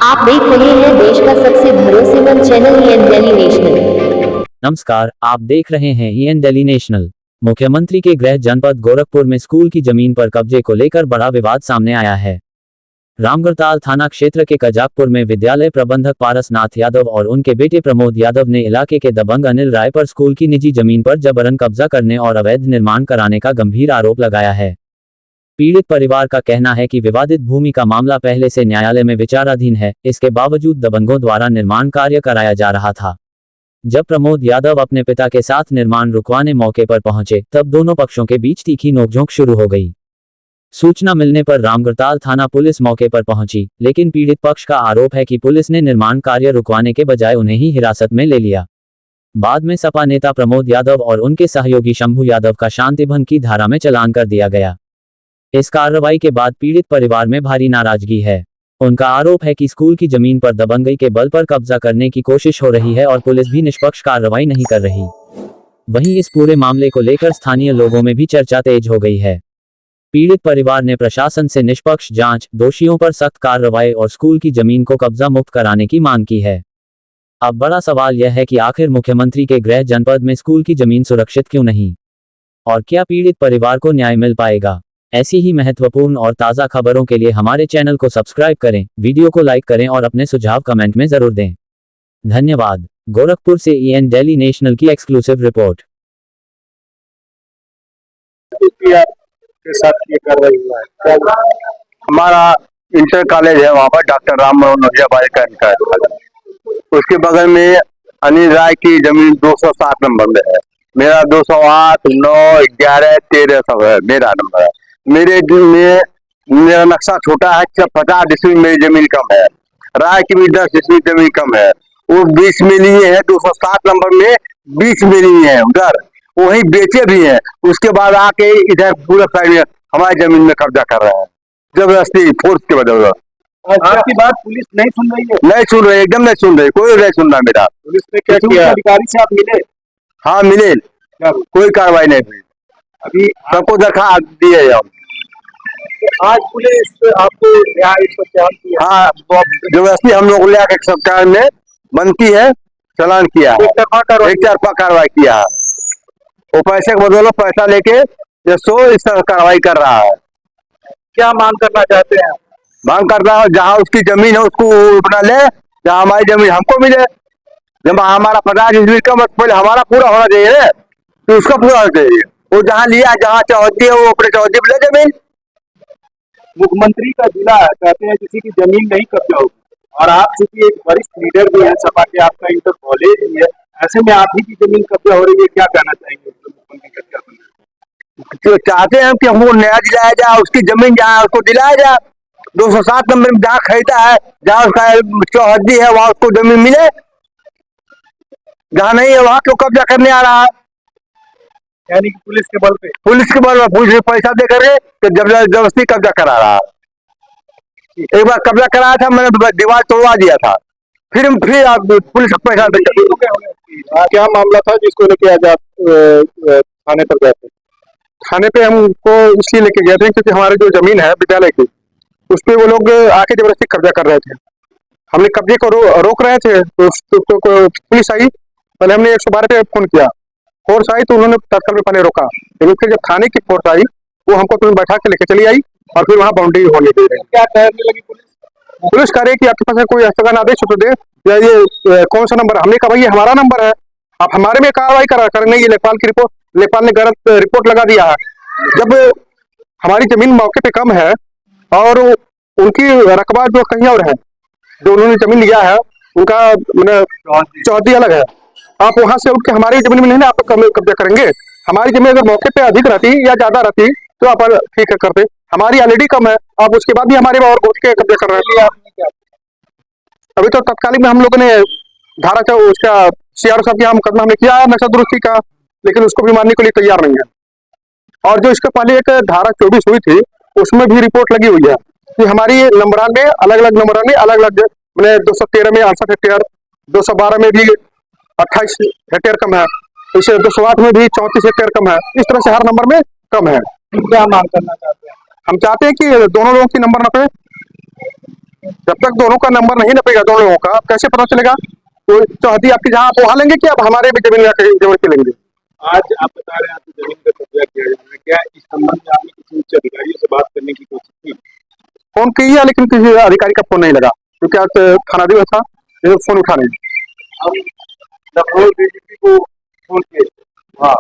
आप देख रहे हैं देश का सबसे भरोसेमंद चैनल ईएन दिल्ली नेशनल। नमस्कार, आप देख रहे हैं ईएन दिल्ली नेशनल। मुख्यमंत्री के गृह जनपद गोरखपुर में स्कूल की जमीन पर कब्जे को लेकर बड़ा विवाद सामने आया है। रामगढ़ताल थाना क्षेत्र के कजाकपुर में विद्यालय प्रबंधक पारसनाथ यादव और उनके बेटे प्रमोद यादव ने इलाके के दबंग अनिल राय पर स्कूल की निजी जमीन पर जबरन कब्जा करने और अवैध निर्माण कराने का गंभीर आरोप लगाया है। पीड़ित परिवार का कहना है कि विवादित भूमि का मामला पहले से न्यायालय में विचाराधीन है, इसके बावजूद दबंगों द्वारा निर्माण कार्य कराया जा रहा था। जब प्रमोद यादव अपने पिता के साथ निर्माण रुकवाने मौके पर पहुंचे, तब दोनों पक्षों के बीच तीखी नोकझोंक शुरू हो गई। सूचना मिलने पर रामगढ़ताल थाना पुलिस मौके पर पहुंची, लेकिन पीड़ित पक्ष का आरोप है कि पुलिस ने निर्माण कार्य रुकवाने के बजाय उन्हें ही हिरासत में ले लिया। बाद में सपा नेता प्रमोद यादव और उनके सहयोगी शंभू यादव का शांति भंग की धारा में चालान कर दिया गया। इस कार्रवाई के बाद पीड़ित परिवार में भारी नाराजगी है। उनका आरोप है कि स्कूल की जमीन पर दबंगई के बल पर कब्जा करने की कोशिश हो रही है और पुलिस भी निष्पक्ष कार्रवाई नहीं कर रही। वहीं इस पूरे मामले को लेकर स्थानीय लोगों में भी चर्चा तेज हो गई है। पीड़ित परिवार ने प्रशासन से निष्पक्ष जांच, दोषियों पर सख्त कार्रवाई और स्कूल की जमीन को कब्जा मुक्त कराने की मांग की है। अब बड़ा सवाल यह है कि आखिर मुख्यमंत्री के गृह जनपद में स्कूल की जमीन सुरक्षित क्यों नहीं, और क्या पीड़ित परिवार को न्याय मिल पाएगा? ऐसी ही महत्वपूर्ण और ताज़ा खबरों के लिए हमारे चैनल को सब्सक्राइब करें, वीडियो को लाइक करें और अपने सुझाव कमेंट में जरूर दें। धन्यवाद। गोरखपुर से ईएन दिल्ली नेशनल की एक्सक्लूसिव रिपोर्ट। के साथ ये कार्रवाई हुआ है। हमारा इंटर कॉलेज है, वहाँ पर डॉक्टर राम मनोहर लोहिया बालिका इंटर कॉलेज, उसके बगल में अनिल राय की जमीन 207 नंबर में है। मेरा 208, 9, 11, 13 सब है, मेरा नंबर है। मेरा नक्शा छोटा है, 50 डिसमिल मेरी जमीन कम है। राय की भी 10 डिसमिल जमीन कम है। वो 20 में लिए है, 207 नंबर में 20 में लिए है, उधर वही बेचे भी हैं। उसके बाद आके इधर पूरा साइड में हमारी जमीन में कब्जा कर रहे हैं, जबरदस्ती फोर्स के बदौलत। आपकी बात पुलिस नहीं सुन रही है? नहीं सुन रही, एकदम नहीं सुन रही, कोई नहीं सुन रहा मेरा। पुलिस ने क्या किया? अधिकारी से आप मिले? हाँ मिले, कोई कार्रवाई नहीं हुई। अभी सबको दरखास्त दिए हम। आज पुलिस आपको हाँ, जबरदस्ती हम लोग ले आके सरकार ने बनती है, चालान किया, एक तरफा कार्रवाई किया। वो पैसे के बदौलत पैसा लेके ये सो इस तरह कार्रवाई कर रहा है। क्या मांग करना चाहते हैं? मांग कर रहा है जहाँ उसकी जमीन है उसको अपना ले, जहाँ हमारी जमीन हमको मिले। जब हमारा 50 डिसमिल का पहले हमारा पूरा होना चाहिए ना, तो उसका पूरा होना चाहिए। वो जहाँ लिया, जहाँ चौहद्दी है, वो अपने चौहद्दी पे ले जमीन। मुख्यमंत्री का जिला कहते हैं किसी की जमीन नहीं कब्जा होगी, और आप चूंकि एक वरिष्ठ लीडर भी है सपा के, आपका इंटर कॉलेज भी है, ऐसे में आप ही की जमीन कब्जा हो रही है, क्या कहना चाहेंगे? तो चाहते हैं कि हमको न्याय दिलाया जाए, उसकी जमीन जहाँ उसको दिलाया जाए। 207 नंबर में जहाँ खरीदा है, जहाँ उसका चौहद्दी है, वहाँ उसको जमीन मिले। जहाँ नहीं है वहाँ क्यों कब्जा करने आ रहा है? यानी कि पुलिस के बल पे पुलिस पैसा दे करके तो जबरदस्ती कब्जा करा रहा है। एक बार कब्जा कराया था, मैंने दीवार तोड़वा दिया था, फिर पुलिस को पैसा दे। क्या मामला था जिसको लेके आज आप थाने पर गए थे? थाने पे हमको इसलिए लेके गए थे क्योंकि हमारी जो जमीन है विद्यालय की, उस पे वो लोग आके जबरदस्ती कब्जा कर रहे थे। हमने कब्जे को रोक रहे थे, तो पुलिस आई। पहले हमने 112 पे फोन किया, फोर्स आई तो उन्होंने तत्काल में पहले रोका, लेकिन फिर जब थाने की फोर्स आई वो हमको तुरंत बैठा के लेके चली आई और फिर वहाँ बाउंड्री होने दे रही। क्या कहने लगी पुलिस कह रही है कि आपके पास कोई स्थगन आदेश हो तो दे, या ये कौन सा नंबर? हमने कहा भाई ये हमारा नंबर है, आप हमारे में कार्रवाई करने की लेखपाल ने गलत रिपोर्ट लगा दिया है। जब हमारी जमीन मौके पे कम है और उनकी रकबा जो कहीं और है, जो उन्होंने जमीन लिया है उनका चौहद्दी अलग है, आप वहां से उठ के हमारी जमीन में नहीं ना आप कब्जा करेंगे। हमारी जमीन अगर मौके पे अधिक रहती या ज्यादा रहती तो आप ठीक है करते, हमारी ऑलरेडी कम है, आप उसके बाद भी हमारे और घुस के कब्जा कर रहे हैं। अभी तो तत्कालिक में हम लोगों ने धारा उसका CRO साहब के यहाँ मुकदमा हमने किया है नशा दुरुस्ती का, लेकिन उसको भी मानने के लिए तैयार नहीं है। और जो इसके पहले एक धारा 24 हुई थी, उसमें भी रिपोर्ट लगी हुई है कि हमारी नंबरान में अलग अलग 213 में 68 हेक्टेयर, 212 में भी 28 हेक्टेयर कम है, इसे 208 में भी 34 हेक्टेयर कम है। इस तरह से हर नंबर में कम है। क्या मांग करना चाहते हैं? हम चाहते हैं कि दोनों लोगों की नंबर नपे। जब तक दोनों का नंबर नहीं नपेगा दोनों लोगों का, कैसे पता चलेगा? तो चाहती आपकी जहाँ आप वहां लेंगे कि अब हमारे भी जमीन जमीन पे लेंगे? आज आप बता रहे हैं आपकी जमीन का कब्जा किया जा रहा है, क्या इस संबंध में आपने किसी उच्च अधिकारियों से बात करने की कोशिश की? फोन किया लेकिन किसी अधिकारी का फोन नहीं लगा, क्योंकि आज थाना दिवस था, फोन उठा नहीं। हम लखनऊ डीजीपी को फोन किए थे, हाँ,